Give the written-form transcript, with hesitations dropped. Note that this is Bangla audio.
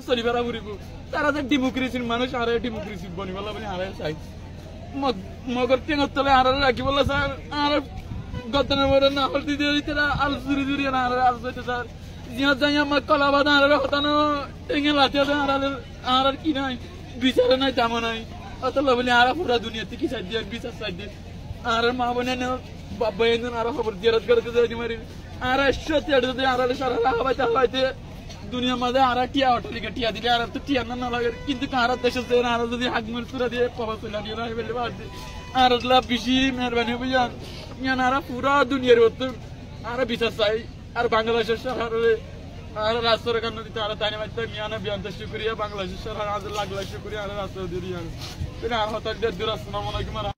চলিবেলা ফুৰিব তারা যে ডেমোক্রেসির মানুষ আর ডেমোক্রেসি বনিবেলা বলে আর চাই মগর টেঙর তলে আর রাখিবলে স্যার আর গতনের মধ্যে না হল দিয়ে দিতে আল চুরি চুরি না আর হইতে স্যার জিয়াত যাই আমার কলাবাদ আর হতানো টেঙে লাথি আর কি নাই বিচারে নাই দামো নাই অত বলে আর পুরা দুনিয়াতে কি চাই দিয়ে বিচার চাই দিয়ে আর মা বোনে বাবা এনে আর খবর জিয়ারত করতে যাই মারি আর সত্যি আর সারা হাবাইতে হাবাইতে দুনিয়ার মাঝে আর টিয়া অটলিকে টিয়া দিলে আর তো টিয়া না লাগে কিন্তু কার দেশে যে আর যদি হাগমুল পুরা দিয়ে পাবা চলে দিয়ে নাই বলে বাদ আর লা বেশি মেহরবানি বুঝান ইয়ান আর পুরা দুনিয়ার মতো আর বিচার চাই আর বাংলাদেশের শহরে আর রাষ্ট্রের কারণে দিতে আর তাই মাইতে মিয়ানা বিয়ান্ত শুকরিয়া বাংলাদেশের শহর আর লাখ লাখ শুকরিয়া আর রাষ্ট্র দিয়ে আর হঠাৎ দূর আসনা মনে কি